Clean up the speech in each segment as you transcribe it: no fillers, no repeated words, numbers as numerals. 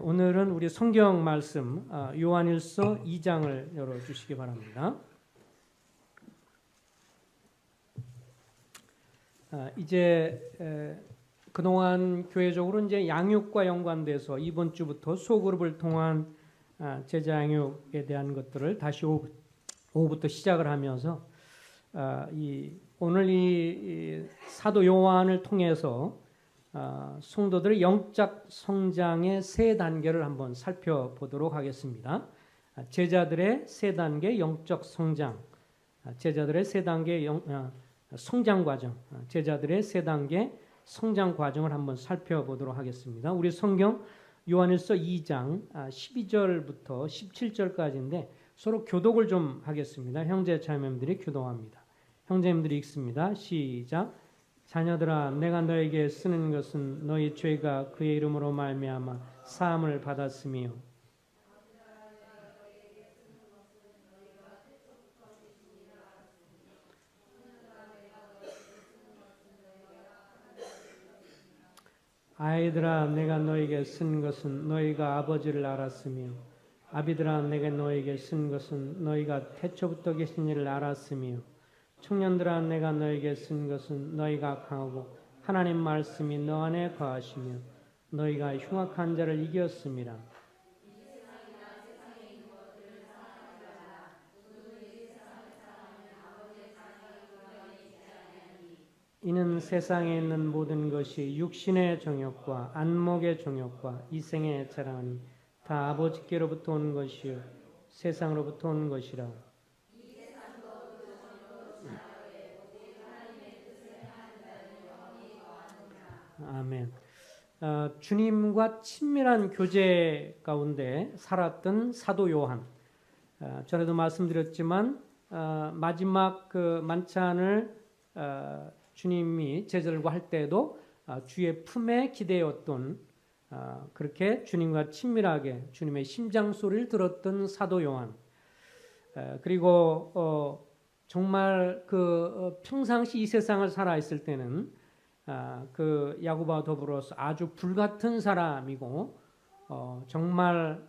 오늘은 우리 성경 말씀 요한일서 2장을 열어주시기 바랍니다. 이제 그동안 교회적으로 이제 양육과 연관돼서 이번 주부터 소그룹을 통한 제자 양육에 대한 것들을 다시 오후부터 시작을 하면서 오늘 이 사도 요한을 통해서 성도들의 영적 성장의 세 단계를 한번 살펴보도록 하겠습니다. 제자들의 세 단계 영적 성장, 제자들의 세 단계 성장 과정, 제자들의 세 단계 성장 과정을 한번 살펴보도록 하겠습니다. 우리 성경 요한일서 2장 12절부터 17절까지인데 서로 교독을 좀 하겠습니다. 형제 자매님들이 교독합니다. 형제님들이 읽습니다. 시작. 자녀들아, 내가 너에게 쓰는 것은 너희 죄가 그의 이름으로 말미암아 사함을 받았으며 아이들아, 내가 너에게 쓴 것은 너희가 아버지를 알았으며 아비들아, 내가 너에게 쓴 것은 너희가 태초부터 계신 이를 알았으며 청년들아, 내가 너에게 쓴 것은 너희가 강하고 하나님 말씀이 너 안에 거하시며 너희가 흉악한 자를 이겼음이라. 이는 세상에 있는 모든 것이 육신의 정욕과 안목의 정욕과 이생의 자랑하니 다 아버지께로부터 온 것이요 세상으로부터 온 것이라. 아멘. 주님과 친밀한 교제 가운데 살았던 사도 요한. 전에도 말씀드렸지만 마지막 그 만찬을 주님이 제자들과 할 때도 주의 품에 기대었던 그렇게 주님과 친밀하게 주님의 심장 소리를 들었던 사도 요한. 그리고 정말 그 평상시 이 세상을 살아 있을 때는 그 야고보와 더불어서 아주 불같은 사람이고 정말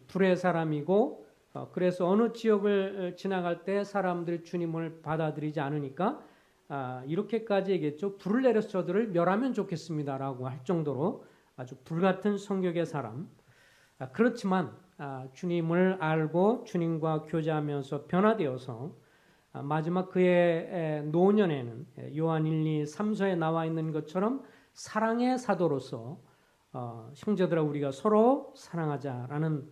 불의 사람이고 그래서 어느 지역을 지나갈 때 사람들이 주님을 받아들이지 않으니까 이렇게까지 얘기했죠. 불을 내려서 저들을 멸하면 좋겠습니다라고 할 정도로 아주 불같은 성격의 사람. 그렇지만 주님을 알고 주님과 교제하면서 변화되어서 마지막 그의 노년에는 요한 1, 2, 3서에 나와 있는 것처럼 사랑의 사도로서 형제들아 우리가 서로 사랑하자라는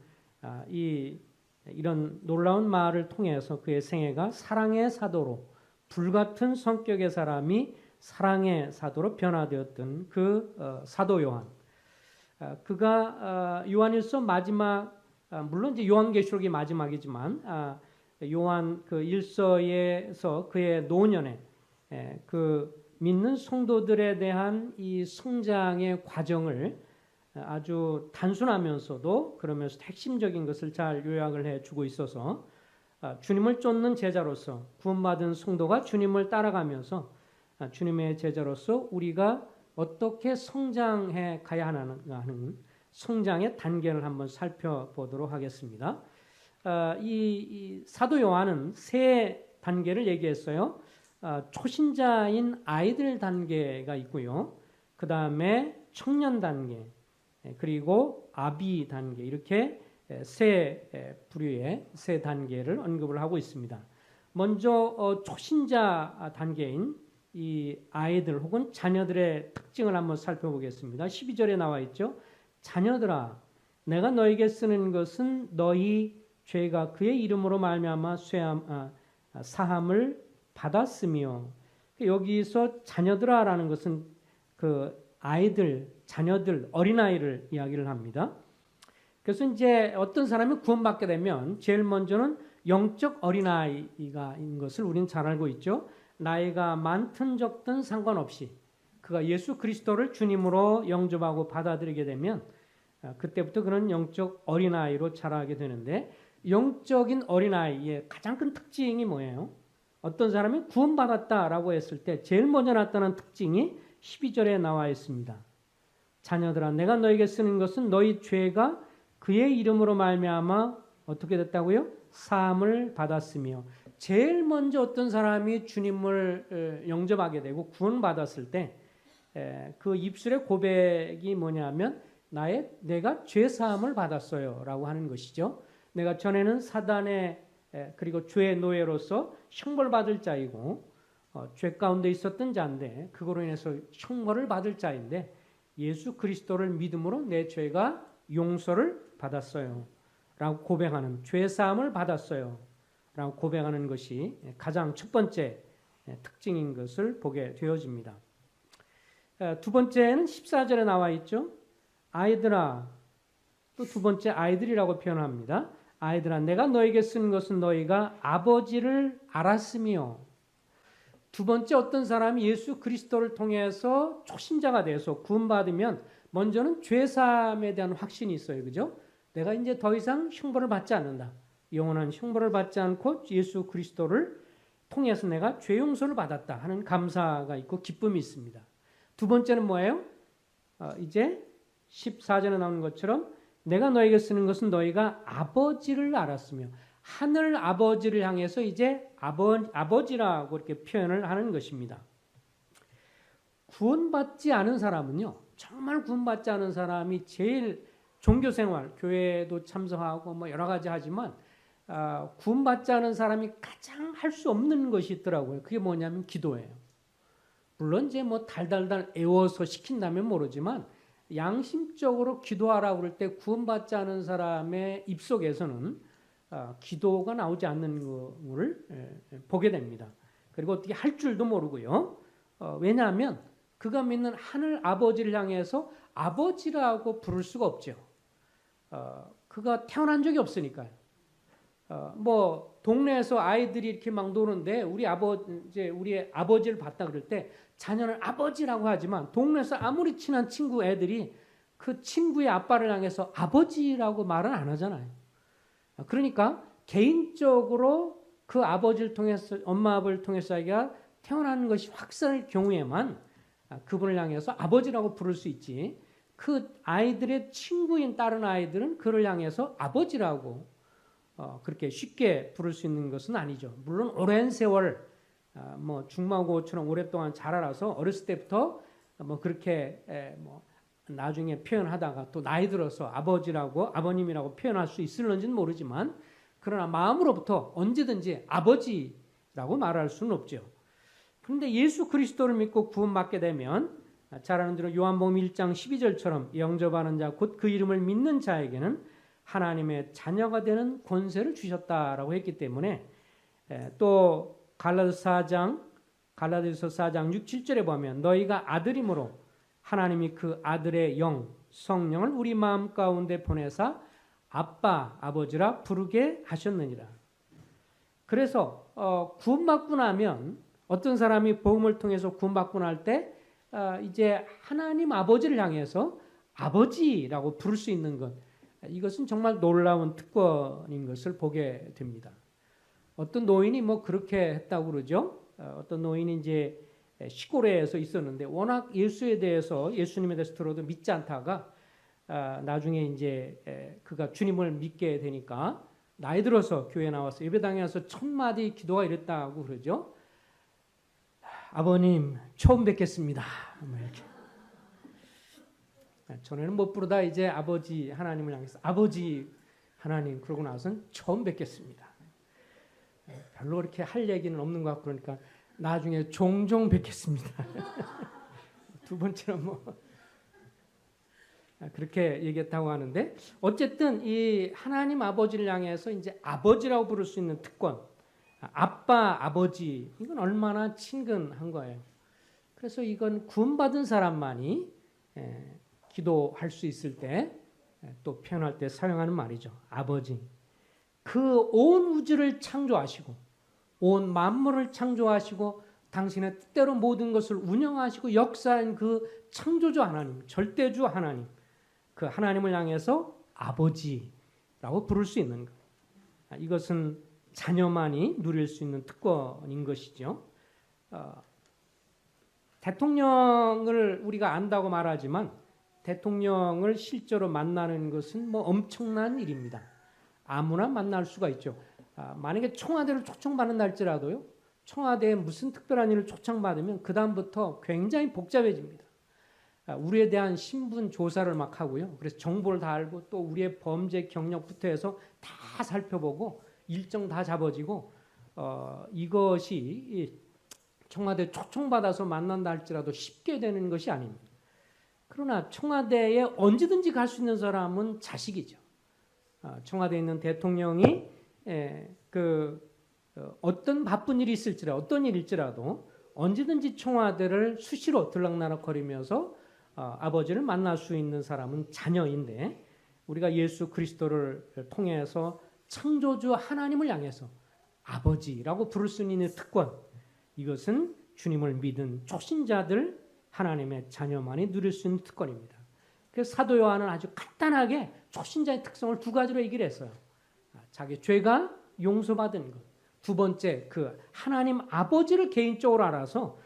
이런 놀라운 말을 통해서 그의 생애가 사랑의 사도로 불같은 성격의 사람이 사랑의 사도로 변화되었던 그 사도 요한. 그가 요한일서 마지막 물론 이제 요한계시록이 마지막이지만 요한 그 일서에서 그의 노년에 그 믿는 성도들에 대한 이 성장의 과정을 아주 단순하면서도 그러면서 핵심적인 것을 잘 요약을 해주고 있어서 주님을 쫓는 제자로서 구원받은 성도가 주님을 따라가면서 주님의 제자로서 우리가 어떻게 성장해 가야 하는 성장의 단계를 한번 살펴보도록 하겠습니다. 이 사도 요한은 세 단계를 얘기했어요. 초신자인 아이들 단계가 있고요. 그 다음에 청년 단계, 그리고 아비 단계 이렇게 세 부류의 세 단계를 언급을 하고 있습니다. 먼저 초신자 단계인 이 아이들 혹은 자녀들의 특징을 한번 살펴보겠습니다. 12절에 나와 있죠. 자녀들아, 내가 너에게 쓰는 것은 너희 죄가 그의 이름으로 말미암아 사함을 받았으며, 여기서 자녀들아라는 것은 그 아이들, 자녀들, 어린아이를 이야기를 합니다. 그래서 이제 어떤 사람이 구원받게 되면 제일 먼저는 영적 어린아이가 있는 것을 우리는 잘 알고 있죠. 나이가 많든 적든 상관없이 그가 예수 그리스도를 주님으로 영접하고 받아들이게 되면 그때부터 그는 영적 어린아이로 자라게 되는데, 영적인 어린아이의 가장 큰 특징이 뭐예요? 어떤 사람이 구원받았다라고 했을 때 제일 먼저 나타난 특징이 12절에 나와 있습니다. 자녀들아 내가 너에게 쓰는 것은 너희 죄가 그의 이름으로 말미암아 어떻게 됐다고요? 사함을 받았으며 제일 먼저 어떤 사람이 주님을 영접하게 되고 구원받았을 때 그 입술의 고백이 뭐냐면 내가 죄 사함을 받았어요라고 하는 것이죠. 내가 전에는 사단의 그리고 죄의 노예로서 형벌받을 자이고 죄 가운데 있었던 자인데 그거로 인해서 형벌을 받을 자인데 예수 그리스도를 믿음으로 내 죄가 용서를 받았어요 라고 고백하는, 죄 사함을 받았어요 라고 고백하는 것이 가장 첫 번째 특징인 것을 보게 되어집니다. 두 번째는 14절에 나와 있죠. 아이들아, 또 두 번째 아이들이라고 표현합니다. 아이들아 내가 너에게 쓰는 것은 너희가 아버지를 알았으며, 두 번째 어떤 사람이 예수 그리스도를 통해서 초신자가 돼서 구원받으면 먼저는 죄사함에 대한 확신이 있어요. 그죠? 내가 이제 더 이상 형벌을 받지 않는다. 영원한 형벌을 받지 않고 예수 그리스도를 통해서 내가 죄 용서를 받았다 하는 감사가 있고 기쁨이 있습니다. 두 번째는 뭐예요? 이제 14절에 나오는 것처럼 내가 너에게 쓰는 것은 너희가 아버지를 알았으며, 하늘 아버지를 향해서 이제 아버지라고 이렇게 표현을 하는 것입니다. 구원받지 않은 사람은요, 정말 구원받지 않은 사람이 제일 종교생활, 교회도 참석하고 뭐 여러 가지 하지만 구원받지 않은 사람이 가장 할 수 없는 것이 있더라고요. 그게 뭐냐면 기도예요. 물론 이제 뭐 달달달 애워서 시킨다면 모르지만 양심적으로 기도하라고 그럴 때 구원받지 않은 사람의 입속에서는 기도가 나오지 않는 것을 보게 됩니다. 그리고 어떻게 할 줄도 모르고요. 왜냐하면 그가 믿는 하늘 아버지를 향해서 아버지라고 부를 수가 없죠. 그가 태어난 적이 없으니까요. 뭐 동네에서 아이들이 이렇게 막 노는데 우리의 아버지를 봤다 그럴 때 자녀는 아버지라고 하지만 동네에서 아무리 친한 친구 애들이 그 친구의 아빠를 향해서 아버지라고 말은 안 하잖아요. 그러니까 개인적으로 그 아버지를 통해서, 엄마 아버지를 통해서 자기가 태어난 것이 확실할 경우에만 그분을 향해서 아버지라고 부를 수 있지, 그 아이들의 친구인 다른 아이들은 그를 향해서 아버지라고 그렇게 쉽게 부를 수 있는 것은 아니죠. 물론 오랜 세월 뭐 중마고처럼 오랫동안 잘 알아서 어렸을 때부터 뭐 그렇게 뭐 나중에 표현하다가 또 나이 들어서 아버지라고 아버님이라고 표현할 수 있을런지는 모르지만, 그러나 마음으로부터 언제든지 아버지라고 말할 수는 없죠. 그런데 예수 그리스도를 믿고 구원받게 되면 잘 아는 대로 요한복음 1장 12절처럼 영접하는 자 곧 그 이름을 믿는 자에게는 하나님의 자녀가 되는 권세를 주셨다라고 했기 때문에, 또 갈라디아서 4장 6, 7절에 보면 너희가 아들이므로 하나님이 그 아들의 영 성령을 우리 마음 가운데 보내사 아빠 아버지라 부르게 하셨느니라. 그래서 구원받고 나면 어떤 사람이 복음을 통해서 구원받고 날 때 이제 하나님 아버지를 향해서 아버지라고 부를 수 있는 것, 이것은 정말 놀라운 특권인 것을 보게 됩니다. 어떤 노인이 뭐 그렇게 했다고 그러죠. 어떤 노인이 이제 시골에서 있었는데 워낙 예수님에 대해서 들어도 믿지 않다가 나중에 이제 그가 주님을 믿게 되니까 나이 들어서 교회 나와서 예배당에 와서 첫 마디 기도가 이랬다고 그러죠. 아버님 처음 뵙겠습니다. 뭐 이렇게. 전에는 못 부르다 이제 아버지 하나님을 향해서 아버지 하나님, 그러고 나서는 처음 뵙겠습니다. 별로 그렇게 할 얘기는 없는 것 같고 그러니까 나중에 종종 뵙겠습니다. 두 번째는 뭐 그렇게 얘기했다고 하는데, 어쨌든 이 하나님 아버지를 향해서 이제 아버지라고 부를 수 있는 특권, 아빠 아버지, 이건 얼마나 친근한 거예요. 그래서 이건 구원받은 사람만이 기도할 수 있을 때 또 표현할 때 사용하는 말이죠. 아버지. 그 온 우주를 창조하시고 온 만물을 창조하시고 당신의 뜻대로 모든 것을 운영하시고 역사한 그 창조주 하나님, 절대주 하나님, 그 하나님을 향해서 아버지라고 부를 수 있는 것. 이것은 자녀만이 누릴 수 있는 특권인 것이죠. 대통령을 우리가 안다고 말하지만 대통령을 실제로 만나는 것은 뭐 엄청난 일입니다. 아무나 만날 수가 있죠. 만약에 청와대를 초청받는 날지라도요. 청와대에 무슨 특별한 일을 초청받으면 그 다음부터 굉장히 복잡해집니다. 우리에 대한 신분 조사를 막 하고요. 그래서 정보를 다 알고 또 우리의 범죄 경력부터 해서 다 살펴보고 일정 다 잡아지고 이것이 청와대 초청받아서 만난다 할지라도 쉽게 되는 것이 아닙니다. 그러나 청와대에 언제든지 갈 수 있는 사람은 자식이죠. 청와대에 있는 대통령이 어떤 바쁜 일이 있을지라도 어떤 일일지라도 언제든지 청와대를 수시로 들락날락거리면서 아버지를 만날 수 있는 사람은 자녀인데 우리가 예수 그리스도를 통해서 창조주 하나님을 향해서 아버지라고 부를 수 있는 특권, 이것은 주님을 믿은 초신자들 하나님의 자녀만이 누릴 수 있는 특권입니다. 그래서 사도 요한은 아주 간단하게 초신자의 특성을 두 가지로 얘기를 했어요. 자기 죄가 용서받은 것. 두 번째, 그 하나님 아버지를 개인적으로 알아서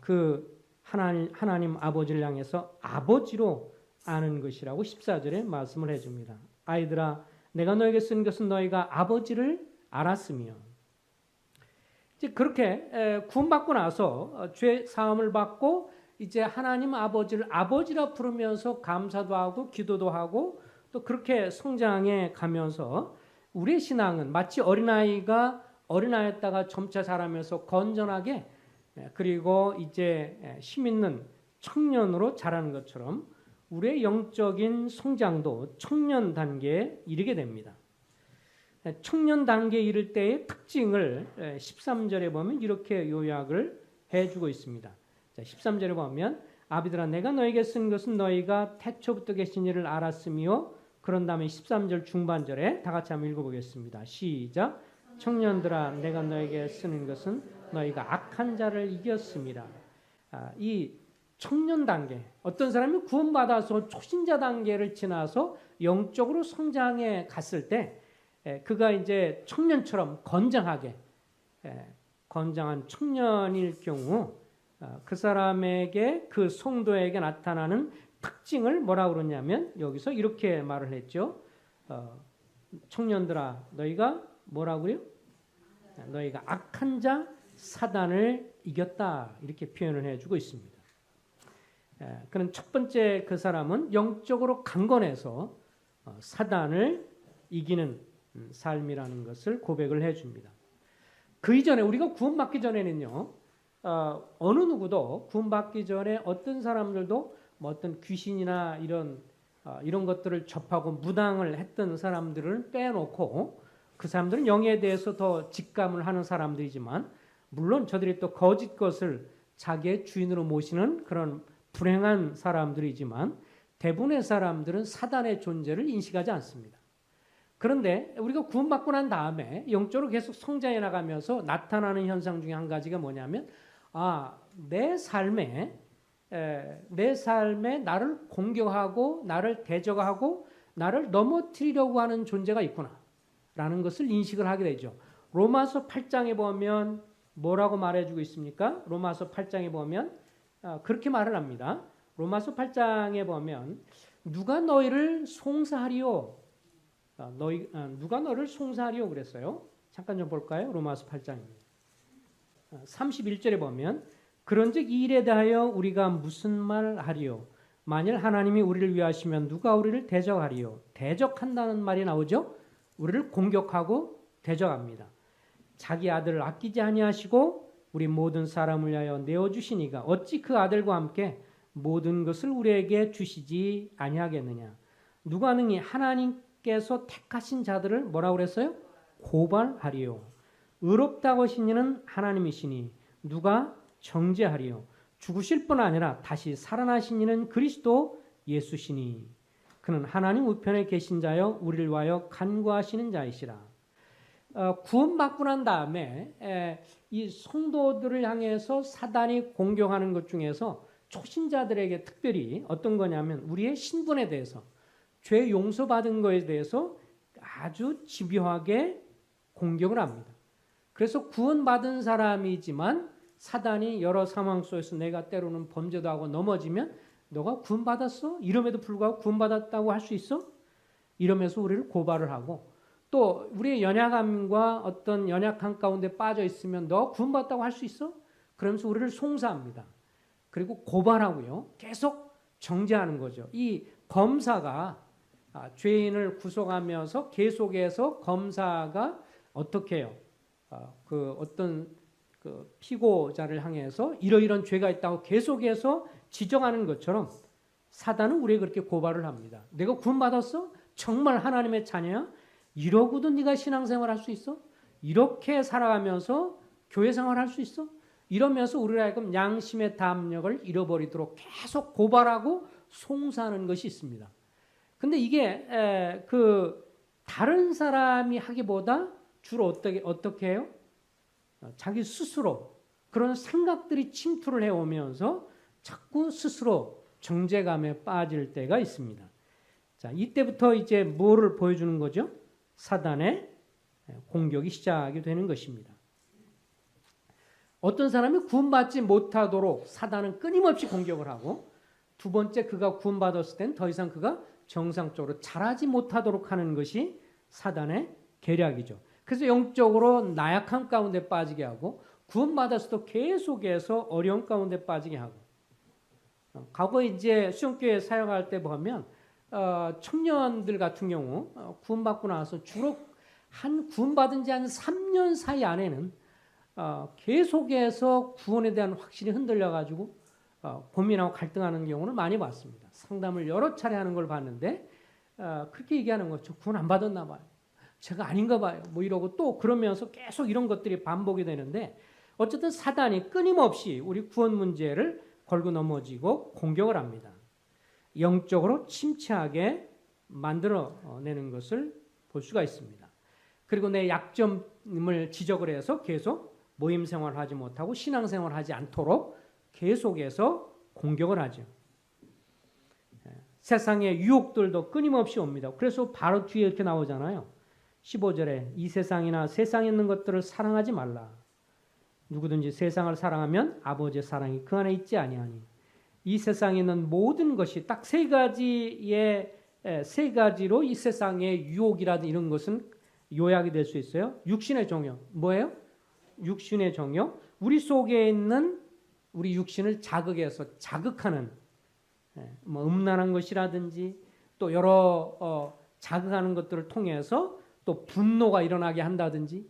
그 하나님 아버지를 향해서 아버지로 아는 것이라고 14절에 말씀을 해줍니다. 아이들아, 내가 너에게 쓴 것은 너희가 아버지를 알았으며. 이제 그렇게 구원받고 나서 죄 사함을 받고 이제 하나님 아버지를 아버지라 부르면서 감사도 하고 기도도 하고 또 그렇게 성장해 가면서 우리의 신앙은 마치 어린아이였다가 점차 자라면서 건전하게 그리고 이제 힘 있는 청년으로 자라는 것처럼 우리의 영적인 성장도 청년 단계에 이르게 됩니다. 청년 단계에 이를 때의 특징을 13절에 보면 이렇게 요약을 해주고 있습니다. 13절에 보면 아비들아 내가 너에게 쓴 것은 너희가 태초부터 계신 이를 알았으며 그런 다음에 13절 중반절에 다 같이 한번 읽어보겠습니다. 시작. 청년들아 내가 너에게 쓰는 것은 너희가 악한 자를 이겼습니다. 이 청년 단계, 어떤 사람이 구원받아서 초신자 단계를 지나서 영적으로 성장해 갔을 때 그가 이제 청년처럼 건장하게 건장한 청년일 경우 그 사람에게 그 성도에게 나타나는 특징을 뭐라고 그러냐면 여기서 이렇게 말을 했죠. 청년들아 너희가 뭐라고요? 너희가 악한 자 사단을 이겼다 이렇게 표현을 해주고 있습니다. 그런 첫 번째 그 사람은 영적으로 강건해서 사단을 이기는 삶이라는 것을 고백을 해줍니다. 그 이전에 우리가 구원받기 전에는요. 어느 누구도 구원받기 전에 어떤 사람들도 뭐 어떤 귀신이나 이런 것들을 접하고 무당을 했던 사람들을 빼놓고 그 사람들은 영에 대해서 더 직감을 하는 사람들이지만 물론 저들이 또 거짓 것을 자기의 주인으로 모시는 그런 불행한 사람들이지만 대부분의 사람들은 사단의 존재를 인식하지 않습니다. 그런데 우리가 구원받고 난 다음에 영적으로 계속 성장해 나가면서 나타나는 현상 중에 한 가지가 뭐냐면 내 삶에 나를 공격하고 나를 대적하고 나를 넘어뜨리려고 하는 존재가 있구나 라는 것을 인식을 하게 되죠. 로마서 8장에 보면 뭐라고 말해주고 있습니까? 로마서 8장에 보면 그렇게 말을 합니다. 로마서 8장에 보면 누가 너희를 송사하리요? 누가 너를 송사하리요? 그랬어요. 잠깐 좀 볼까요? 로마서 8장입니다. 31절에 보면 그런즉 이 일에 대하여 우리가 무슨 말 하리요? 만일 하나님이 우리를 위하시면 누가 우리를 대적하리요? 대적한다는 말이 나오죠? 우리를 공격하고 대적합니다. 자기 아들을 아끼지 아니하시고 우리 모든 사람을 위하여 내어주시니가 어찌 그 아들과 함께 모든 것을 우리에게 주시지 아니하겠느냐? 누가 능히 하나님께서 택하신 자들을 뭐라고 그랬어요? 고발하리요. 의롭다고 하신 이는 하나님이시니 누가 정죄하리요. 죽으실 뿐 아니라 다시 살아나신 이는 그리스도 예수시니 그는 하나님 우편에 계신 자여 우리를 위하여 간구하시는 자이시라. 구원받고 난 다음에 이 성도들을 향해서 사단이 공격하는 것 중에서 초신자들에게 특별히 어떤 거냐면 우리의 신분에 대해서 죄 용서받은 것에 대해서 아주 집요하게 공격을 합니다. 그래서 구원받은 사람이지만 사단이 여러 상황 속에서 내가 때로는 범죄도 하고 넘어지면 너가 구원받았어? 이름에도 불구하고 구원받았다고 할 수 있어? 이러면서 우리를 고발을 하고, 또 우리의 연약함과 어떤 연약함 가운데 빠져 있으면 너 구원받았다고 할 수 있어? 그러면서 우리를 송사합니다. 그리고 고발하고요. 계속 정죄하는 거죠. 이 검사가 죄인을 구속하면서 계속해서 검사가 어떻게 해요? 그 어떤 그 피고자를 향해서 이러이런 죄가 있다고 계속해서 지적하는 것처럼 사단은 우리에게 그렇게 고발을 합니다. 내가 구원받았어? 정말 하나님의 자녀야? 이러고도 네가 신앙생활 할 수 있어? 이렇게 살아가면서 교회생활 할 수 있어? 이러면서 우리를 하여금 양심의 담력을 잃어버리도록 계속 고발하고 송사하는 것이 있습니다. 근데 이게 그 다른 사람이 하기보다 주로 어떻게 해요? 자기 스스로 그런 생각들이 침투를 해오면서 자꾸 스스로 정죄감에 빠질 때가 있습니다. 자, 이때부터 이제 뭐를 보여주는 거죠? 사단의 공격이 시작이 되는 것입니다. 어떤 사람이 구원받지 못하도록 사단은 끊임없이 공격을 하고, 두 번째 그가 구원받았을 땐 더 이상 그가 정상적으로 자라지 못하도록 하는 것이 사단의 계략이죠. 그래서 영적으로 나약함 가운데 빠지게 하고, 구원받았어도 계속해서 어려움 가운데 빠지게 하고, 과거 이제 수영교회 사역할 때 보면 청년들 같은 경우 구원받고 나서 주로 구원받은 지 한 3년 사이 안에는 계속해서 구원에 대한 확신이 흔들려가지고 고민하고 갈등하는 경우를 많이 봤습니다. 상담을 여러 차례 하는 걸 봤는데 그렇게 얘기하는 거죠. 구원 안 받았나 봐요. 제가 아닌가 봐요. 뭐 이러고 또 그러면서 계속 이런 것들이 반복이 되는데, 어쨌든 사단이 끊임없이 우리 구원 문제를 걸고 넘어지고 공격을 합니다. 영적으로 침체하게 만들어내는 것을 볼 수가 있습니다. 그리고 내 약점을 지적을 해서 계속 모임 생활을 하지 못하고 신앙생활을 하지 않도록 계속해서 공격을 하죠. 세상의 유혹들도 끊임없이 옵니다. 그래서 바로 뒤에 이렇게 나오잖아요. 15절에 이 세상이나 세상에 있는 것들을 사랑하지 말라. 누구든지 세상을 사랑하면 아버지의 사랑이 그 안에 있지 아니하니. 이 세상에 있는 모든 것이 딱 세 가지로 이 세상의 유혹이라든 이런 것은 요약이 될 수 있어요. 육신의 정욕. 뭐예요? 육신의 정욕. 우리 속에 있는 우리 육신을 자극하는 뭐 음란한 것이라든지 또 여러 자극하는 것들을 통해서 또 분노가 일어나게 한다든지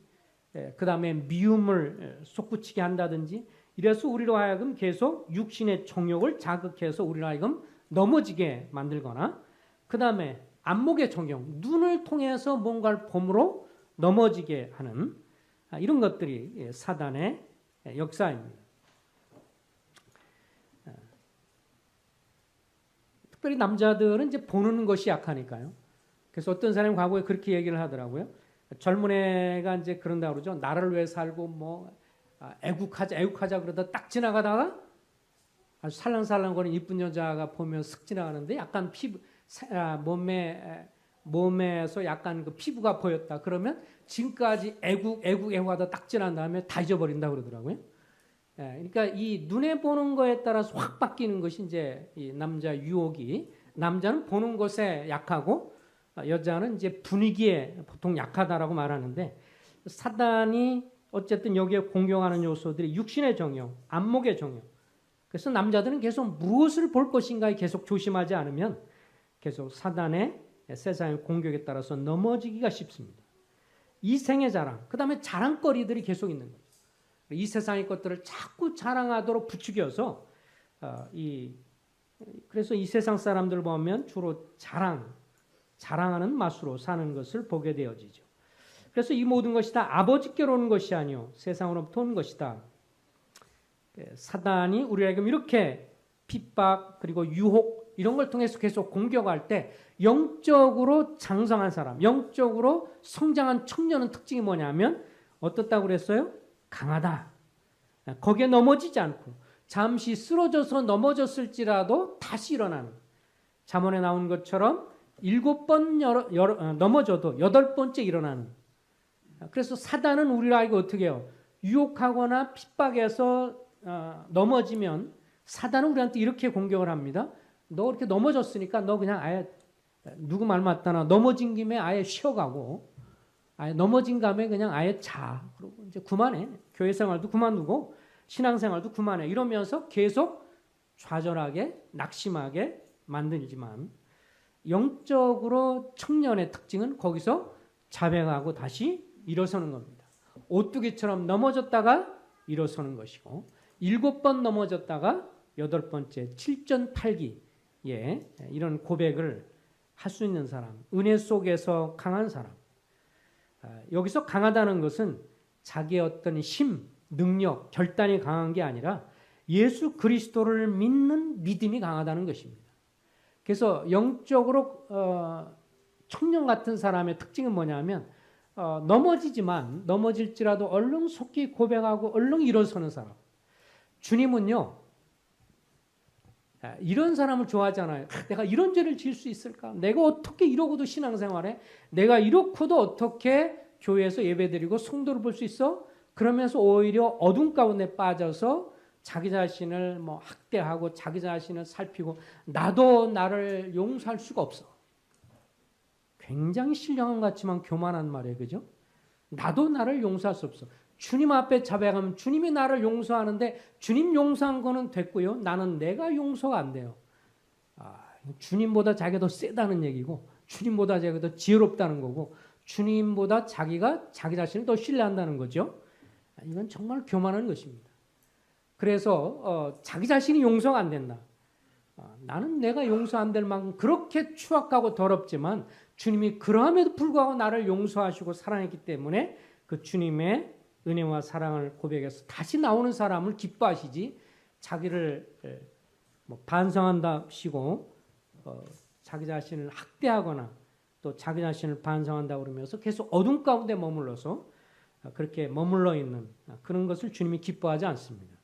그 다음에 미움을 솟구치게 한다든지, 이래서 우리로 하여금 계속 육신의 정욕을 자극해서 우리로 하여금 넘어지게 만들거나, 그 다음에 안목의 정욕, 눈을 통해서 뭔가를 봄으로 넘어지게 하는 이런 것들이 사단의 역사입니다. 특별히 남자들은 이제 보는 것이 약하니까요. 그래서 어떤 사람이 과거에 그렇게 얘기를 하더라고요. 젊은 애가 이제 그런다 그러죠. 나를 위해 살고 뭐 애국하자 그러다 딱 지나가다가 아주 살랑살랑거리는 이쁜 여자가 보면 슥 지나가는데 약간 몸에서 약간 그 피부가 보였다. 그러면 지금까지 애국하다 딱 지난 다음에 다 잊어버린다 그러더라고요. 그러니까 이 눈에 보는 거에 따라서 확 바뀌는 것이 이제 이 남자 유혹이, 남자는 보는 것에 약하고 여자는 이제 분위기에 보통 약하다라고 말하는데, 사단이 어쨌든 여기에 공격하는 요소들이 육신의 정욕, 안목의 정욕. 그래서 남자들은 계속 무엇을 볼 것인가에 계속 조심하지 않으면 계속 사단의 세상의 공격에 따라서 넘어지기가 쉽습니다. 이생의 자랑, 그 다음에 자랑거리들이 계속 있는 거죠. 이 세상의 것들을 자꾸 자랑하도록 부추겨서 그래서 이 세상 사람들 보면 주로 자랑하는 맛으로 사는 것을 보게 되어지죠. 그래서 이 모든 것이 다 아버지께로 오는 것이 아니요 세상으로부터 오는 것이다. 사단이 우리에게 이렇게 핍박 그리고 유혹 이런 걸 통해서 계속 공격할 때 영적으로 장성한 사람, 영적으로 성장한 청년은 특징이 뭐냐면 어떻다고 그랬어요? 강하다. 거기에 넘어지지 않고 잠시 쓰러져서 넘어졌을지라도 다시 일어나는, 잠언에 나온 것처럼 7번 넘어져도 8번째 일어나는. 그래서 사단은 우리를 알고 어떻게 해요? 유혹하거나 핍박해서 넘어지면 사단은 우리한테 이렇게 공격을 합니다. 너 이렇게 넘어졌으니까 너 그냥 아예 누구 말 맞다나 넘어진 김에 아예 쉬어가고 아예 넘어진 감에 그냥 아예 자. 그리고 이제 그만해. 교회 생활도 그만두고 신앙 생활도 그만해. 이러면서 계속 좌절하게 낙심하게 만들지만 영적으로 청년의 특징은 거기서 자백하고 다시 일어서는 겁니다. 오뚜기처럼 넘어졌다가 일어서는 것이고 7번 넘어졌다가 8번째 7전8기 이런 고백을 할 수 있는 사람, 은혜 속에서 강한 사람. 여기서 강하다는 것은 자기의 어떤 힘, 능력, 결단이 강한 게 아니라 예수 그리스도를 믿는 믿음이 강하다는 것입니다. 그래서 영적으로 청년 같은 사람의 특징은 뭐냐면 넘어지지만 넘어질지라도 얼른 속히 고백하고 얼른 일어서는 사람. 주님은요. 이런 사람을 좋아하잖아요. 내가 이런 죄를 지을 수 있을까? 내가 어떻게 이러고도 신앙생활해? 내가 이렇고도 어떻게 교회에서 예배드리고 성도를 볼 수 있어? 그러면서 오히려 어둠 가운데 빠져서 자기 자신을 학대하고 자기 자신을 살피고 나도 나를 용서할 수가 없어. 굉장히 신령한 것 같지만 교만한 말이에요. 그죠? 나도 나를 용서할 수 없어. 주님 앞에 자백하면 주님이 나를 용서하는데 주님 용서한 거는 됐고요. 나는 내가 용서가 안 돼요. 주님보다 자기가 더 세다는 얘기고 주님보다 자기가 더 지혜롭다는 거고 주님보다 자기가 자기 자신을 더 신뢰한다는 거죠. 이건 정말 교만한 것입니다. 그래서 자기 자신이 용서가 안 된다. 나는 내가 용서 안 될 만큼 그렇게 추악하고 더럽지만 주님이 그러함에도 불구하고 나를 용서하시고 사랑했기 때문에 그 주님의 은혜와 사랑을 고백해서 다시 나오는 사람을 기뻐하시지 자기를 반성한다시고 자기 자신을 학대하거나 또 자기 자신을 반성한다고 그러면서 계속 어둠 가운데 머물러서 그렇게 머물러 있는 그런 것을 주님이 기뻐하지 않습니다.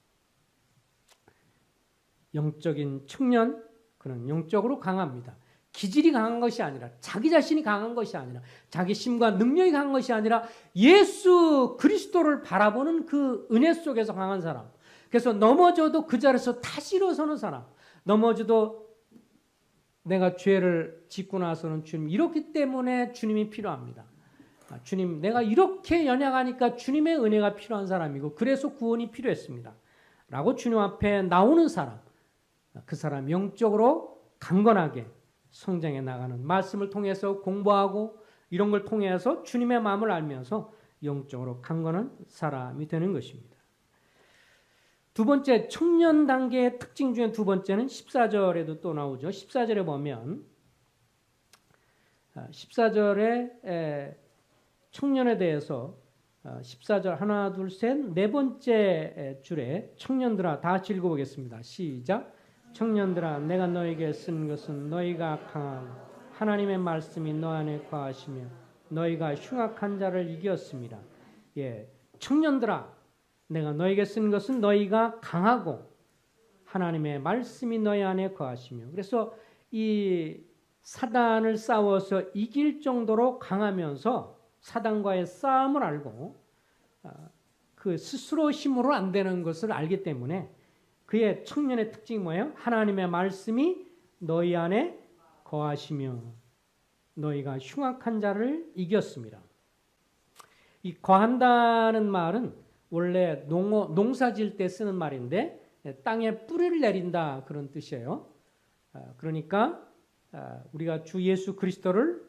영적인 청년, 그는 영적으로 강합니다. 기질이 강한 것이 아니라 자기 자신이 강한 것이 아니라 자기 힘과 능력이 강한 것이 아니라 예수 그리스도를 바라보는 그 은혜 속에서 강한 사람. 그래서 넘어져도 그 자리에서 다시 일어서는 사람. 넘어져도 내가 죄를 짓고 나서는 주님 이렇기 때문에 주님이 필요합니다. 주님 내가 이렇게 연약하니까 주님의 은혜가 필요한 사람이고 그래서 구원이 필요했습니다. 라고 주님 앞에 나오는 사람. 그 사람 영적으로 강건하게 성장해 나가는 말씀을 통해서 공부하고 이런 걸 통해서 주님의 마음을 알면서 영적으로 강건한 사람이 되는 것입니다. 두 번째 청년 단계의 특징 중에 두 번째는 14절에도 또 나오죠. 14절에 보면 14절에 청년에 대해서 14절 하나 둘 셋 네 번째 줄에 청년들아 다 같이 읽어보겠습니다. 시작. 청년들아 내가 너에게 쓴 것은 너희가 강하고 하나님의 말씀이 너 안에 거하시며 너희가 흉악한 자를 이겼습니다. 청년들아 내가 너에게 쓴 것은 너희가 강하고 하나님의 말씀이 너희 안에 거하시며 그래서 이 사단을 싸워서 이길 정도로 강하면서 사단과의 싸움을 알고 그 스스로 힘으로 안 되는 것을 알기 때문에 그의 청년의 특징이 뭐예요? 하나님의 말씀이 너희 안에 거하시며 너희가 흉악한 자를 이겼습니다. 이 거한다는 말은 원래 농사 지을 때 쓰는 말인데 땅에 뿌리를 내린다 그런 뜻이에요. 그러니까 우리가 주 예수 그리스도를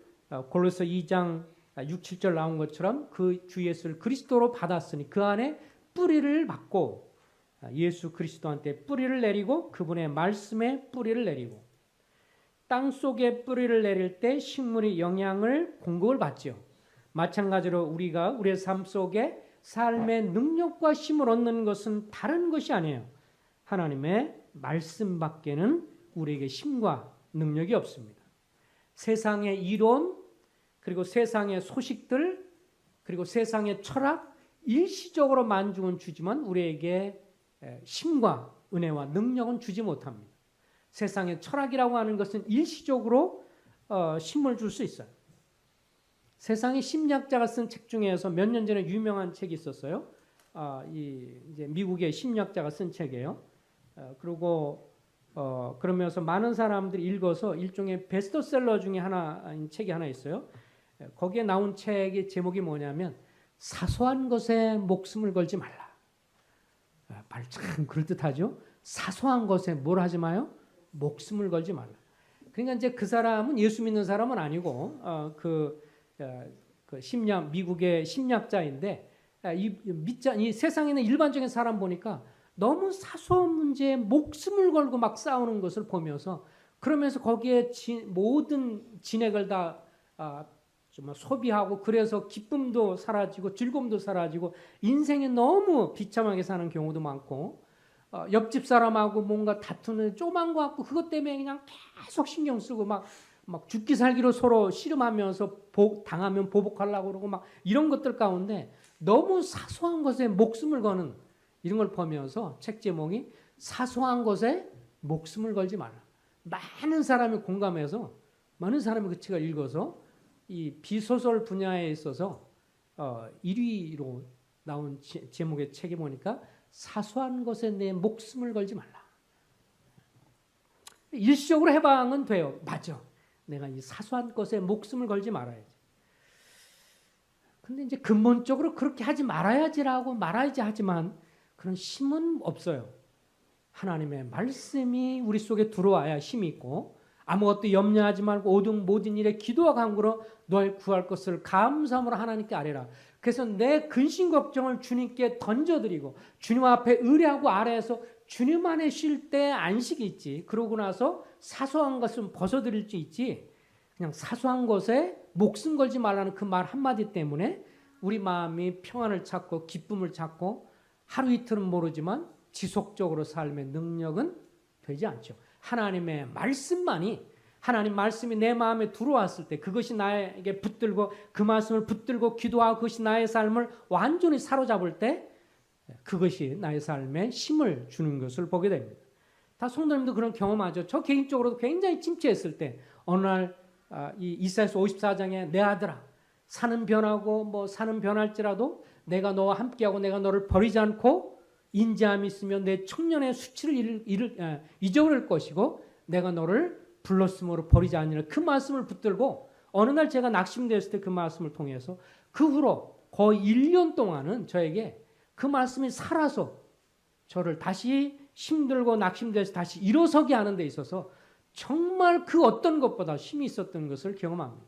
골로새 2장 6, 7절 나온 것처럼 그 주 예수를 그리스도로 받았으니 그 안에 뿌리를 받고 예수 그리스도한테 뿌리를 내리고 그분의 말씀에 뿌리를 내리고 땅 속에 뿌리를 내릴 때 식물이 영양을 공급을 받죠. 마찬가지로 우리가 우리의 삶 속에 삶의 능력과 힘을 얻는 것은 다른 것이 아니에요. 하나님의 말씀밖에는 우리에게 힘과 능력이 없습니다. 세상의 이론 그리고 세상의 소식들 그리고 세상의 철학 일시적으로 만족은 주지만 우리에게 힘과 은혜와 능력은 주지 못합니다. 세상의 철학이라고 하는 것은 일시적으로 힘을 줄 수 있어요. 세상의 심리학자가 쓴 책 중에서 몇 년 전에 유명한 책이 있었어요. 이제 미국의 심리학자가 쓴 책이에요. 그리고 그러면서 많은 사람들이 읽어서 일종의 베스트셀러 중에 하나인 책이 하나 있어요. 거기에 나온 책의 제목이 뭐냐면 사소한 것에 목숨을 걸지 말라. 말 참 그럴듯하죠. 사소한 것에 뭘 하지 마요? 목숨을 걸지 말라. 그러니까 이제 그 사람은 예수 믿는 사람은 아니고 미국의 심리학자인데 이 세상에 있는 일반적인 사람 보니까 너무 사소한 문제에 목숨을 걸고 막 싸우는 것을 보면서 그러면서 거기에 모든 진액을 다 정말 소비하고 그래서 기쁨도 사라지고 즐거움도 사라지고 인생에 너무 비참하게 사는 경우도 많고 옆집 사람하고 뭔가 다투는 조그만 거 갖고 그것 때문에 그냥 계속 신경 쓰고 막 죽기 살기로 서로 씨름하면서 당하면 보복하려고 그러고 막 이런 것들 가운데 너무 사소한 것에 목숨을 거는 이런 걸 보면서 책 제목이 사소한 것에 목숨을 걸지 말라. 많은 사람이 공감해서 많은 사람이 그 책을 읽어서 이 비소설 분야에 있어서 1위로 나온 제목의 책에 보니까 사소한 것에 내 목숨을 걸지 말라. 일시적으로 해방은 돼요. 맞아. 내가 이 사소한 것에 목숨을 걸지 말아야지. 근데 이제 근본적으로 그렇게 하지 말아야지라고 말아야지 하지만 그런 힘은 없어요. 하나님의 말씀이 우리 속에 들어와야 힘이 있고 아무것도 염려하지 말고 모든 일에 기도와 간구로 너의 구할 것을 감사함으로 하나님께 아뢰라. 그래서 내 근심 걱정을 주님께 던져드리고 주님 앞에 의뢰하고 아래에서 주님 안에 쉴 때 안식이 있지. 그러고 나서 사소한 것은 벗어드릴 수 있지. 그냥 사소한 것에 목숨 걸지 말라는 그 말 한마디 때문에 우리 마음이 평안을 찾고 기쁨을 찾고 하루 이틀은 모르지만 지속적으로 삶의 능력은 되지 않죠. 하나님의 말씀만이 하나님 말씀이 내 마음에 들어왔을 때 그것이 나에게 붙들고 그 말씀을 붙들고 기도하고 그것이 나의 삶을 완전히 사로잡을 때 그것이 나의 삶에 힘을 주는 것을 보게 됩니다. 다 성도님도 그런 경험하죠. 저 개인적으로도 굉장히 침체했을 때 어느 날 이 이사야서 54장에 내 아들아 사는 변하고 사는 변할지라도 내가 너와 함께하고 내가 너를 버리지 않고 인자함이 있으면 내 청년의 수치를 잊어버릴 것이고 내가 너를 불렀으므로 버리지 않으리라. 그 말씀을 붙들고 어느 날 제가 낙심되었을 때 그 말씀을 통해서 그 후로 거의 1년 동안은 저에게 그 말씀이 살아서 저를 다시 힘들고 낙심돼서 다시 일어서게 하는 데 있어서 정말 그 어떤 것보다 힘이 있었던 것을 경험합니다.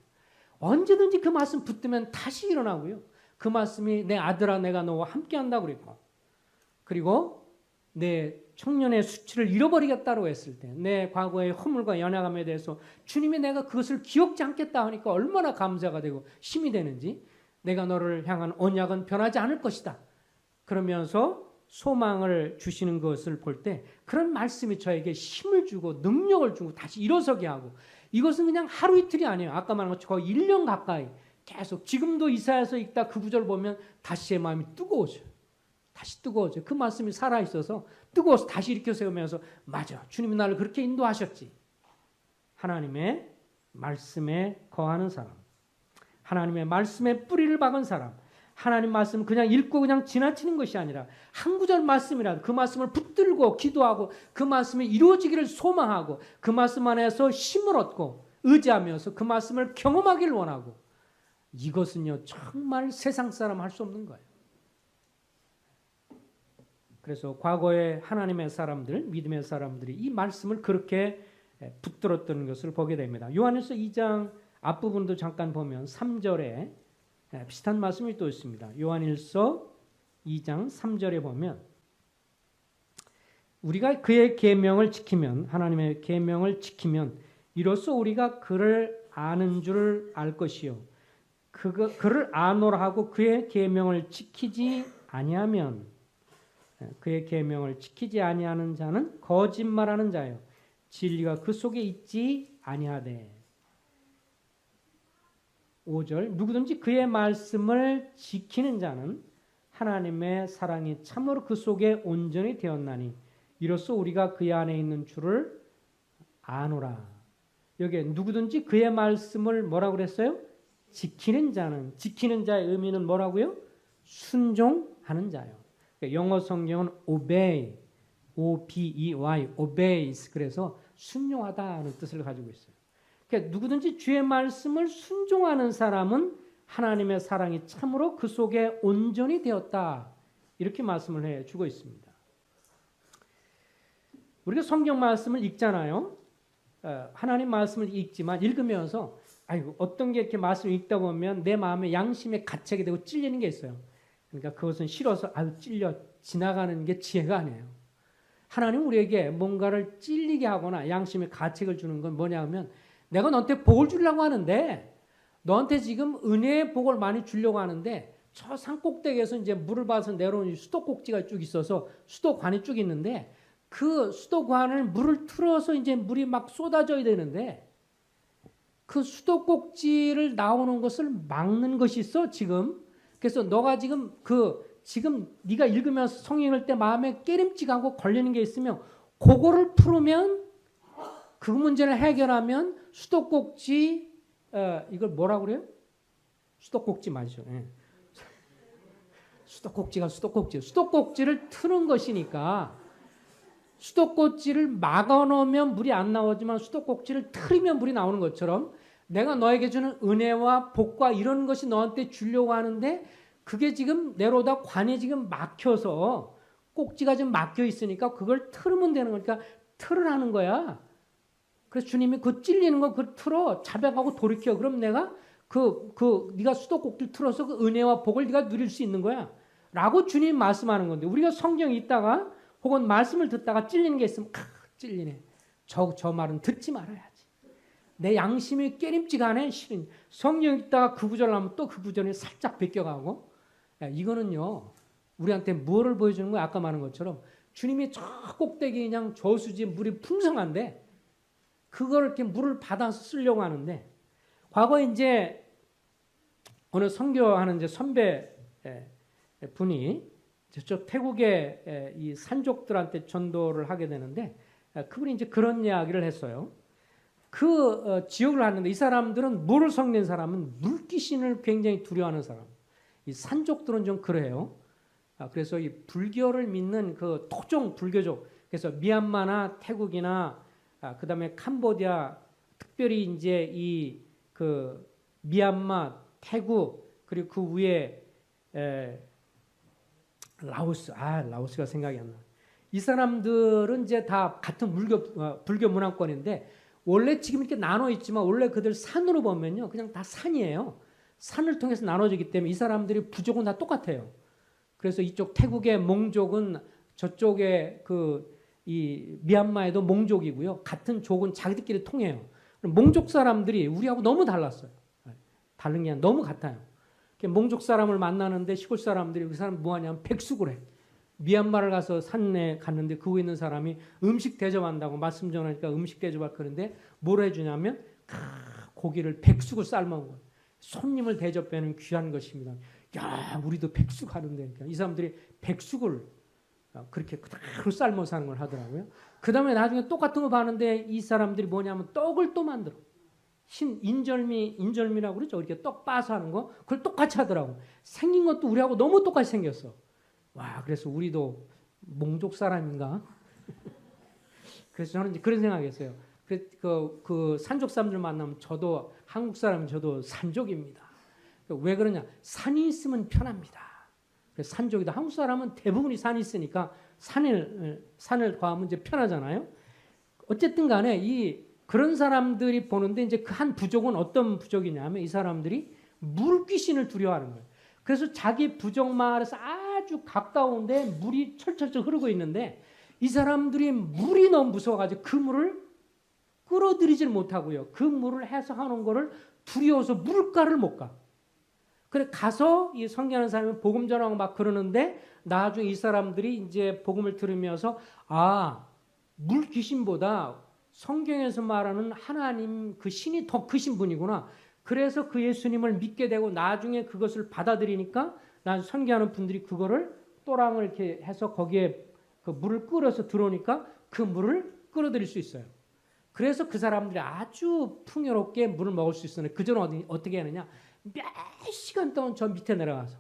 언제든지 그 말씀 붙들면 다시 일어나고요. 그 말씀이 내 아들아 내가 너와 함께한다고 그랬고 그리고 내 청년의 수치를 잃어버리겠다고 했을 때 내 과거의 허물과 연약함에 대해서 주님이 내가 그것을 기억지 않겠다 하니까 얼마나 감사가 되고 힘이 되는지 내가 너를 향한 언약은 변하지 않을 것이다. 그러면서 소망을 주시는 것을 볼 때 그런 말씀이 저에게 힘을 주고 능력을 주고 다시 일어서게 하고 이것은 그냥 하루 이틀이 아니에요. 아까 말한 것처럼 거의 1년 가까이 계속 지금도 이사야서 읽다 그 구절 보면 다시 제 마음이 뜨거워져요. 다시 뜨거워져요. 그 말씀이 살아있어서 뜨거워서 다시 일으켜 세우면서 맞아. 주님이 나를 그렇게 인도하셨지. 하나님의 말씀에 거하는 사람. 하나님의 말씀에 뿌리를 박은 사람. 하나님 말씀 그냥 읽고 그냥 지나치는 것이 아니라 한 구절 말씀이라도 그 말씀을 붙들고 기도하고 그 말씀이 이루어지기를 소망하고 그 말씀 안에서 힘을 얻고 의지하면서 그 말씀을 경험하기를 원하고 이것은요 정말 세상 사람 할 수 없는 거예요. 그래서 과거에 하나님의 사람들, 믿음의 사람들이 이 말씀을 그렇게 붙들었던 것을 보게 됩니다. 요한일서 2장 앞부분도 잠깐 보면 3절에 비슷한 말씀이 또 있습니다. 요한일서 2장 3절에 보면 우리가 그의 계명을 지키면 하나님의 계명을 지키면 이로써 우리가 그를 아는 줄 알 것이요 그를 아노라 하고 그의 계명을 지키지 아니하면 그의 계명을 지키지 아니하는 자는 거짓말하는 자요 진리가 그 속에 있지 아니하되 5절 누구든지 그의 말씀을 지키는 자는 하나님의 사랑이 참으로 그 속에 온전히 되었나니 이로써 우리가 그 안에 있는 줄을 아노라. 여기에 누구든지 그의 말씀을 뭐라고 그랬어요? 지키는 자는 지키는 자의 의미는 뭐라고요? 순종하는 자요. 영어 성경은 obey obey, obeys. 그래서 순종하다는 뜻을 가지고 있어요. 그러니까 누구든지 주의 말씀을 순종하는 사람은 하나님의 사랑이 참으로 그 속에 온전히 되었다. 이렇게 말씀을 해주고 있습니다. 우리가 성경 말씀을 읽잖아요. 하나님 말씀을 읽지만 읽으면서 아이고 어떤 게 이렇게 말씀을 읽다 보면 내 마음에 양심에 갇히게 되고 찔리는 게 있어요. 그러니까 그것은 싫어서 아유 찔려 지나가는 게 지혜가 아니에요. 하나님 우리에게 뭔가를 찔리게 하거나 양심에 가책을 주는 건 뭐냐 하면 내가 너한테 복을 주려고 하는데 너한테 지금 은혜의 복을 많이 주려고 하는데 저 산꼭대기에서 이제 물을 받아서 내려오는 수도꼭지가 쭉 있어서 수도관이 쭉 있는데 그 수도관을 물을 틀어서 이제 물이 막 쏟아져야 되는데 그 수도꼭지를 나오는 것을 막는 것이 있어 지금. 그래서 너가 지금 지금 네가 읽으면서 성경 읽을 때 마음에 깨림직하고 걸리는 게 있으면 그거를 풀으면 그 문제를 해결하면 수도꼭지 이걸 뭐라고 그래요? 수도꼭지 맞죠? 예. 수도꼭지를 트는 것이니까 수도꼭지를 막아놓으면 물이 안 나오지만 수도꼭지를 틀면 물이 나오는 것처럼 내가 너에게 주는 은혜와 복과 이런 것이 너한테 주려고 하는데 그게 지금 내려오다 관이 지금 막혀서 꼭지가 지금 막혀 있으니까 그걸 틀으면 되는 거니까 틀으라는 거야. 그래서 주님이 그 찔리는 거 그 틀어 자백하고 돌이켜. 그럼 내가 네가 수도꼭지를 틀어서 그 은혜와 복을 네가 누릴 수 있는 거야. 라고 주님 말씀하는 건데 우리가 성경 읽다가 혹은 말씀을 듣다가 찔리는 게 있으면 찔리네. 저 말은 듣지 말아야지. 내 양심이 깨림직하네. 싫은 성경 읽다가 그 구절 하면 또 그 구절에 살짝 베껴가고 이거는요 우리한테 뭐를 보여주는 거야? 아까 말한 것처럼 주님이 저 꼭대기 그냥 저수지 물이 풍성한데 그걸 이렇게 물을 받아서 쓰려고 하는데 과거에 이제 어느 선교하는 이제 선배 분이 저쪽 태국의 이 산족들한테 전도를 하게 되는데 그분이 이제 그런 이야기를 했어요. 그 지역을 하는데 이 사람들은 물을 섞는 사람은 물귀신을 굉장히 두려워하는 사람. 이 산족들은 좀 그래요. 그래서 이 불교를 믿는 그 토종 불교족. 그래서 미얀마나 태국이나 그다음에 캄보디아 특별히 이제 이 그 미얀마, 태국 그리고 그 위에 라오스가 생각이 안 나. 이 사람들은 이제 다 같은 불교 문화권인데 원래 지금 이렇게 나눠 있지만 원래 그들 산으로 보면요 그냥 다 산이에요. 산을 통해서 나눠지기 때문에 이 사람들이 부족은 다 똑같아요. 그래서 이쪽 태국의 몽족은 저쪽에 이 미얀마에도 몽족이고요. 같은 족은 자기들끼리 통해요. 몽족 사람들이 우리하고 너무 달랐어요. 다른 게 아니라 너무 같아요. 몽족 사람을 만나는데 시골 사람들이 그 사람 뭐 하냐면 백숙을 해. 미얀마를 가서 산에 갔는데 그 위에 있는 사람이 음식 대접한다고 말씀 전하니까 음식 대접할 거는데 뭘 해주냐면 고기를 백숙을 삶아온 거예요. 손님을 대접하는 귀한 것입니다. 야 우리도 백숙 하는데 그러니까 이 사람들이 백숙을 그렇게 그대로 삶아서 하는 걸 하더라고요. 그 다음에 나중에 똑같은 거 봤는데 이 사람들이 뭐냐면 떡을 또 만들어. 인절미라고 그러죠. 이렇게 떡 빠서 하는 거 그걸 똑같이 하더라고. 생긴 것도 우리하고 너무 똑같이 생겼어. 와 그래서 우리도 몽족 사람인가? 그래서 저는 이제 그런 생각했어요. 그 산족 사람들 만나면 저도 한국 사람 저도 산족입니다. 왜 그러냐? 산이 있으면 편합니다. 산족이다. 한국 사람은 대부분이 산이 있으니까 산을 과하면 이제 편하잖아요. 어쨌든 간에 그런 사람들이 보는데 이제 그 한 부족은 어떤 부족이냐면 이 사람들이 물귀신을 두려워하는 거예요. 그래서 자기 부족 마을에서 아주 가까운데 물이 철철철 흐르고 있는데 이 사람들이 물이 너무 무서워가지고 그 물을 끌어들이질 못하고요. 그 물을 해석하는 거를 두려워서 물가를 못 가. 그래 가서 이 성경하는 사람이 복음 전하고 막 그러는데 나중에 이 사람들이 이제 복음을 들으면서 물 귀신보다 성경에서 말하는 하나님 그 신이 더 크신 분이구나. 그래서 그 예수님을 믿게 되고 나중에 그것을 받아들이니까 난 선교하는 분들이 그거를 또랑을 이렇게 해서 거기에 그 물을 끓여서 들어오니까 그 물을 끌어들일 수 있어요. 그래서 그 사람들이 아주 풍요롭게 물을 먹을 수 있었는데 그전에 어떻게 하느냐? 몇 시간 동안 저 밑에 내려가서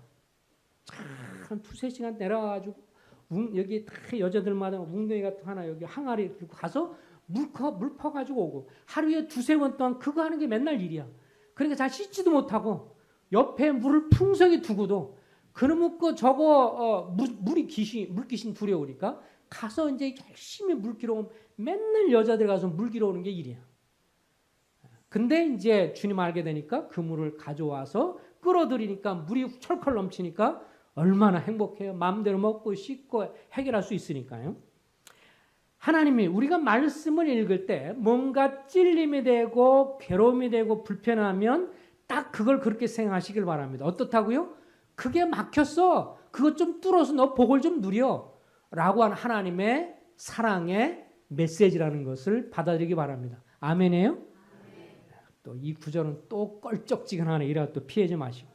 한 두세 시간 내려가가지고 여기 다 여자들마다 웅덩이 같은 하나 여기 항아리 들고 가서 물 퍼가지고 오고 하루에 2-3번 동안 그거 하는 게 맨날 일이야. 그러니까 잘 씻지도 못하고 옆에 물을 풍성히 두고도 그놈의 거 저거 물귀신 두려우니까 가서 이제 열심히 물 길어 오면 맨날 여자들 가서 물 길어 오는 게 일이야. 근데 이제 주님 알게 되니까 그 물을 가져와서 끌어들이니까 물이 철철 넘치니까 얼마나 행복해요. 마음대로 먹고 씻고 해결할 수 있으니까요. 하나님이 우리가 말씀을 읽을 때 뭔가 찔림이 되고 괴로움이 되고 불편하면 딱 그걸 그렇게 생각하시길 바랍니다. 어떻다고요? 그게 막혔어. 그것 좀 뚫어서 너 복을 좀 누려. 라고 하는 하나님의 사랑의 메시지라는 것을 받아들이기 바랍니다. 아멘이에요? 또 이 구절은 또 껄쩍지근하네. 이래가 또 피하지 마시고.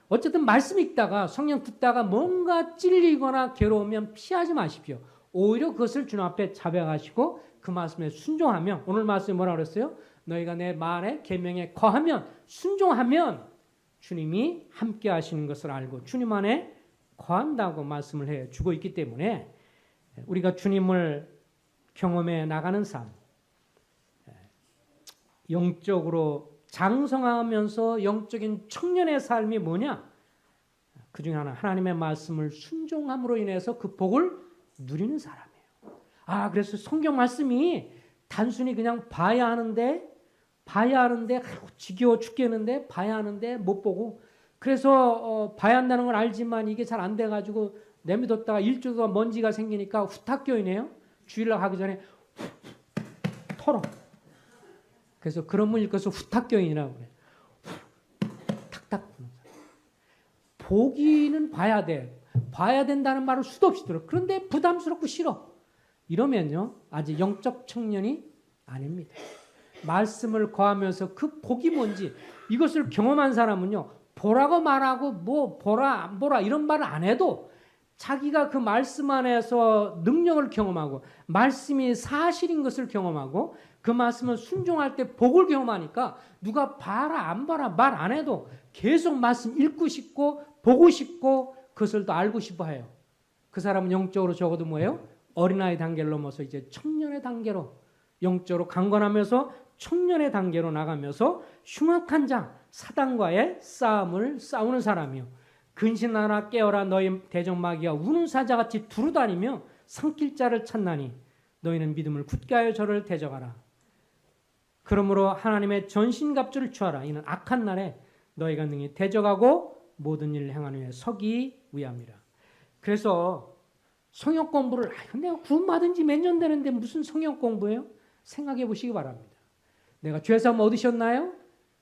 어쨌든 말씀 읽다가 성령 듣다가 뭔가 찔리거나 괴로우면 피하지 마십시오. 오히려 그것을 주님 앞에 자백하시고 그 말씀에 순종하면 오늘 말씀이 뭐라고 그랬어요? 너희가 내 말에 계명에 거하면 순종하면 주님이 함께 하시는 것을 알고 주님 안에 거한다고 말씀을 해 주고 있기 때문에 우리가 주님을 경험해 나가는 삶, 영적으로 장성하면서 영적인 청년의 삶이 뭐냐? 그 중에 하나 하나님의 말씀을 순종함으로 인해서 그 복을 누리는 사람이에요. 그래서 성경 말씀이 단순히 그냥 봐야 하는데 지겨워 죽겠는데 봐야 하는데 못 보고 그래서 봐야 한다는 걸 알지만 이게 잘 안 돼가지고 내미뒀다가 일주일 동안 먼지가 생기니까 후딱 껴이네요. 주일날 가기 전에 털어. 그래서 그런 분 읽어서 후딱 껴이라고 그래. 탁탁. 보기는 봐야 돼. 봐야 된다는 말을 수도 없이 들어. 그런데 부담스럽고 싫어. 이러면요. 아직 영적 청년이 아닙니다. 말씀을 거하면서 그 복이 뭔지 이것을 경험한 사람은요. 보라고 말하고 뭐 보라 안 보라 이런 말을 안 해도 자기가 그 말씀 안에서 능력을 경험하고 말씀이 사실인 것을 경험하고 그 말씀을 순종할 때 복을 경험하니까 누가 봐라 안 봐라 말 안 해도 계속 말씀 읽고 싶고 보고 싶고 그것을 또 알고 싶어 해요. 그 사람은 영적으로 적어도 뭐예요? 어린아이 단계를 넘어서 이제 청년의 단계로 영적으로 강건하면서 청년의 단계로 나가면서 흉악한 자 사단과의 싸움을 싸우는 사람이요. 근신하라 깨어라 너희 대적마귀가 우는 사자같이 두루다니며 삼킬 자를 찾나니 너희는 믿음을 굳게 하여 저를 대적하라. 그러므로 하나님의 전신갑주를 취하라. 이는 악한 날에 너희가 능히 대적하고 모든 일을 행하는 후에 서기 위함이라. 그래서 성역 공부를 내가 구원받은 지 몇 년 되는데 무슨 성역 공부예요? 생각해 보시기 바랍니다. 내가 죄사함 얻으셨나요?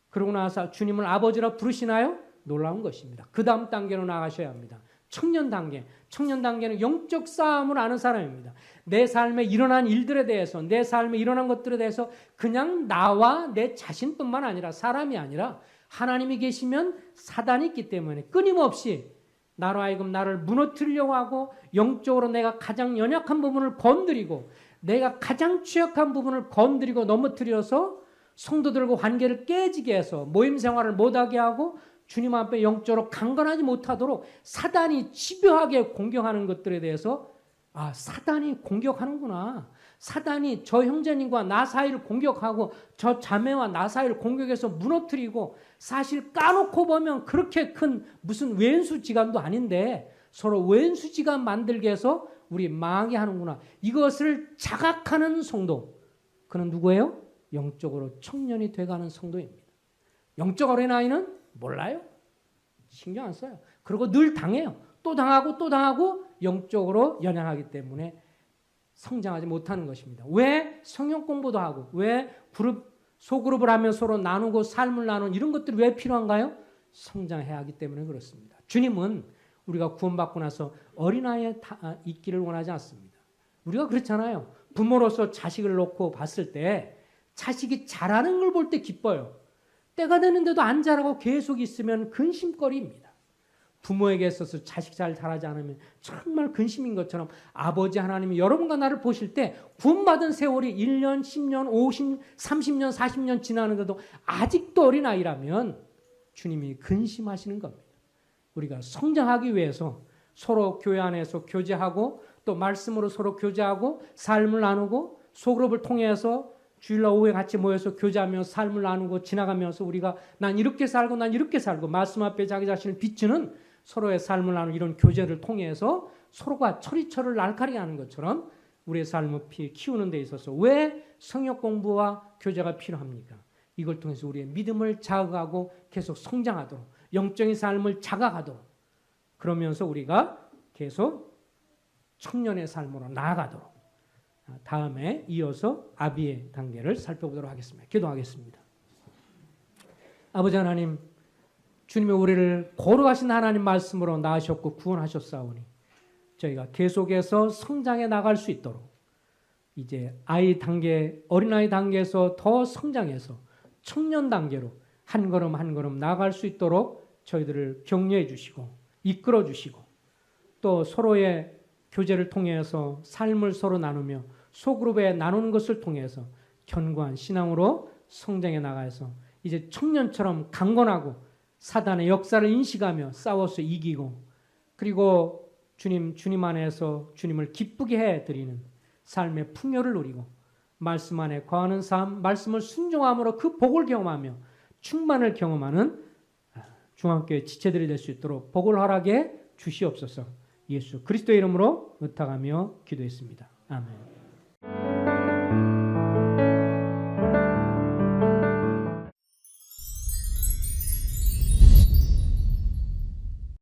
그러고 나서 주님을 아버지라 부르시나요? 놀라운 것입니다. 그 다음 단계로 나가셔야 합니다. 청년 단계. 청년 단계는 영적 싸움을 아는 사람입니다. 내 삶에 일어난 일들에 대해서 내 삶에 일어난 것들에 대해서 그냥 나와 내 자신뿐만 아니라 사람이 아니라 하나님이 계시면 사단이 있기 때문에 끊임없이 나로 하여금 나를 무너뜨리려고 하고 영적으로 내가 가장 연약한 부분을 건드리고 내가 가장 취약한 부분을 건드리고 넘어뜨려서 성도들과 관계를 깨지게 해서 모임 생활을 못하게 하고 주님 앞에 영적으로 강건하지 못하도록 사단이 집요하게 공격하는 것들에 대해서 사단이 공격하는구나. 사단이 저 형제님과 나 사이를 공격하고 저 자매와 나 사이를 공격해서 무너뜨리고 사실 까놓고 보면 그렇게 큰 무슨 왼수지간도 아닌데 서로 왼수지간 만들게 해서 우리 망하게 하는구나. 이것을 자각하는 성도. 그는 누구예요? 영적으로 청년이 돼가는 성도입니다. 영적 어린아이는 몰라요. 신경 안 써요. 그리고 늘 당해요. 또 당하고 또 당하고 영적으로 연약하기 때문에 성장하지 못하는 것입니다. 왜 성경 공부도 하고 왜 소그룹을 하며 서로 나누고 삶을 나누는 이런 것들이 왜 필요한가요? 성장해야 하기 때문에 그렇습니다. 주님은 우리가 구원받고 나서 어린아이에 있기를 원하지 않습니다. 우리가 그렇잖아요. 부모로서 자식을 놓고 봤을 때 자식이 잘하는 걸 볼 때 기뻐요. 때가 되는데도 안 자라고 계속 있으면 근심거리입니다. 부모에게 있어서 자식 잘 자라지 않으면 정말 근심인 것처럼 아버지 하나님이 여러분과 나를 보실 때 구원받은 세월이 1년, 10년, 50, 30년, 40년 지나는데도 아직도 어린아이라면 주님이 근심하시는 겁니다. 우리가 성장하기 위해서 서로 교회 안에서 교제하고 또 말씀으로 서로 교제하고 삶을 나누고 소그룹을 통해서 주일날 오후에 같이 모여서 교제하며 삶을 나누고 지나가면서 우리가 난 이렇게 살고 난 이렇게 살고 말씀 앞에 자기 자신을 비추는 서로의 삶을 나누는 이런 교제를 통해서 서로가 철이철을 날카리 하는 것처럼 우리의 삶을 키우는 데 있어서 왜 성역 공부와 교제가 필요합니까? 이걸 통해서 우리의 믿음을 자극하고 계속 성장하도록 영적인 삶을 자각하도록 그러면서 우리가 계속 청년의 삶으로 나아가도록 다음에 이어서 아비의 단계를 살펴보도록 하겠습니다. 기도하겠습니다. 아버지 하나님, 주님이 우리를 거룩하신 하나님 말씀으로 낳으셨고 구원하셨사오니 저희가 계속해서 성장해 나갈 수 있도록 이제 아이 단계, 어린아이 단계에서 더 성장해서 청년 단계로 한 걸음 한 걸음 나아갈 수 있도록 저희들을 격려해 주시고 이끌어 주시고 또 서로의 교제를 통해서 삶을 서로 나누며 소그룹에 나누는 것을 통해서 견고한 신앙으로 성장해 나가서 이제 청년처럼 강건하고 사단의 역사를 인식하며 싸워서 이기고 그리고 주님 안에서 주님을 기쁘게 해드리는 삶의 풍요를 누리고 말씀 안에 거하는 삶, 말씀을 순종함으로 그 복을 경험하며 충만을 경험하는 중앙교회 지체들이 될 수 있도록 복을 허락해 주시옵소서. 예수 그리스도의 이름으로 의탁하며 기도했습니다. 아멘.